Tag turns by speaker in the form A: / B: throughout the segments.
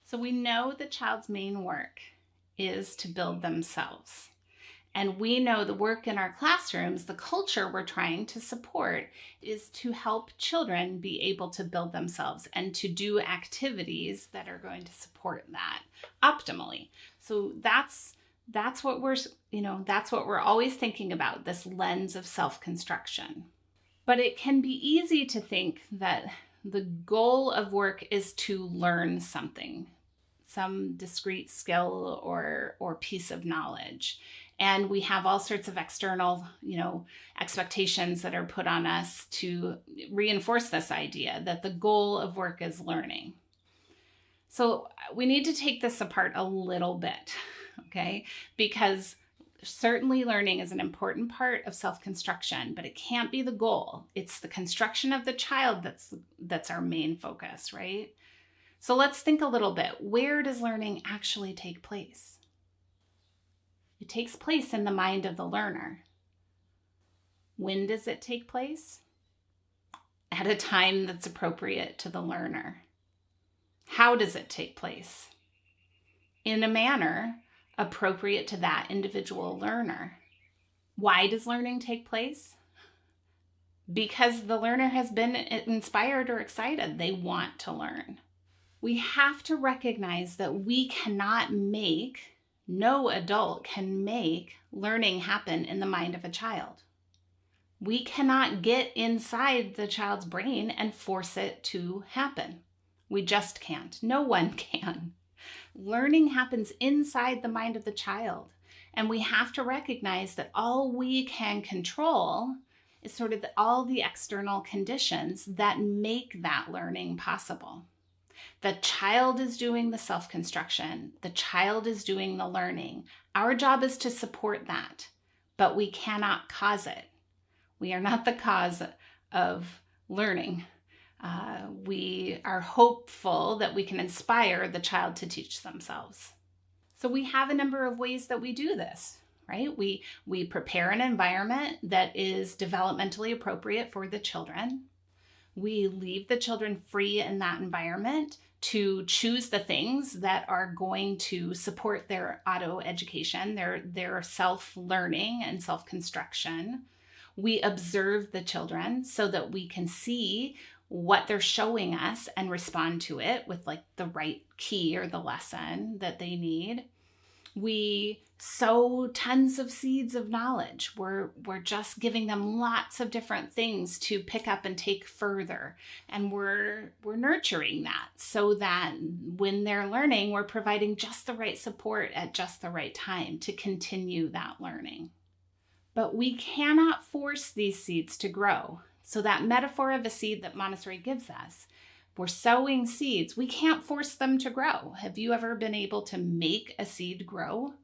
A: So we know the child's main work is to build themselves. And we know the work in our classrooms, the culture we're trying to support, is to help children be able to build themselves and to do activities that are going to support that optimally. So that's what we're always thinking about, this lens of self-construction. But it can be easy to think that the goal of work is to learn something, some discrete skill or piece of knowledge. And we have all sorts of external, expectations that are put on us to reinforce this idea that the goal of work is learning. So we need to take this apart a little bit, okay? Because certainly learning is an important part of self-construction, but it can't be the goal. It's the construction of the child that's our main focus, right? So let's think a little bit. Where does learning actually take place? It takes place in the mind of the learner. When does it take place? At a time that's appropriate to the learner. How does it take place? In a manner appropriate to that individual learner. Why does learning take place? Because the learner has been inspired or excited. They want to learn. We have to recognize that no adult can make learning happen in the mind of a child. We cannot get inside the child's brain and force it to happen. We just can't. No one can. Learning happens inside the mind of the child. And we have to recognize that all we can control is sort of all the external conditions that make that learning possible. The child is doing the self-construction. The child is doing the learning. Our job is to support that, but we cannot cause it. We are not the cause of learning. We are hopeful that we can inspire the child to teach themselves. So we have a number of ways that we do this, right? We prepare an environment that is developmentally appropriate for the children. We leave the children free in that environment to choose the things that are going to support their auto-education, their self-learning and self-construction. We observe the children so that we can see what they're showing us and respond to it with the right key or the lesson that they need. We sow tons of seeds of knowledge. We're just giving them lots of different things to pick up and take further. And we're nurturing that so that when they're learning, we're providing just the right support at just the right time to continue that learning. But we cannot force these seeds to grow. So that metaphor of a seed that Montessori gives us, we're sowing seeds. We can't force them to grow. Have you ever been able to make a seed grow?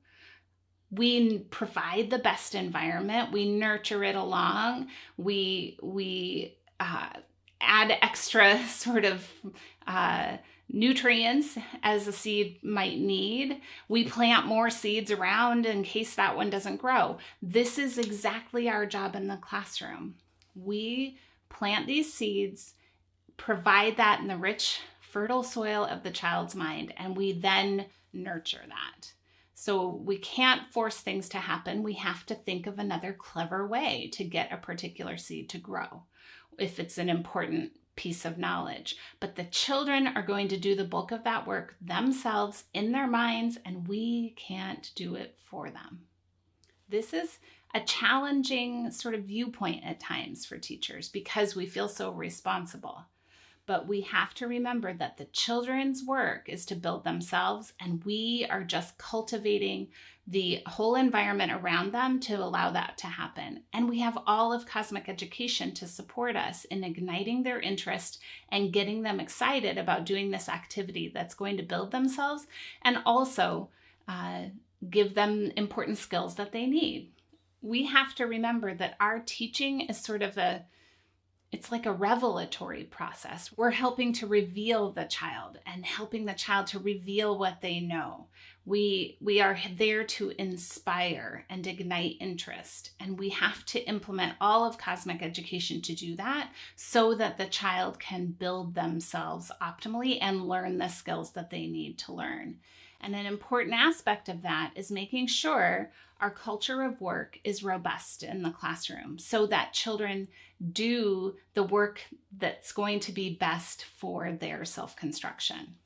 A: We provide the best environment. We nurture it along. We add extra sort of nutrients as a seed might need. We plant more seeds around in case that one doesn't grow. This is exactly our job in the classroom. We plant these seeds, provide that in the rich, fertile soil of the child's mind, and we then nurture that. So we can't force things to happen. We have to think of another clever way to get a particular seed to grow if it's an important piece of knowledge. But the children are going to do the bulk of that work themselves in their minds, and we can't do it for them. This is a challenging sort of viewpoint at times for teachers because we feel so responsible. But we have to remember that the children's work is to build themselves, and we are just cultivating the whole environment around them to allow that to happen. And we have all of cosmic education to support us in igniting their interest and getting them excited about doing this activity that's going to build themselves and also give them important skills that they need. We have to remember that our teaching is sort of It's like a revelatory process. We're helping to reveal the child and helping the child to reveal what they know. We are there to inspire and ignite interest, and we have to implement all of cosmic education to do that so that the child can build themselves optimally and learn the skills that they need to learn. And an important aspect of that is making sure our culture of work is robust in the classroom so that children do the work that's going to be best for their self-construction.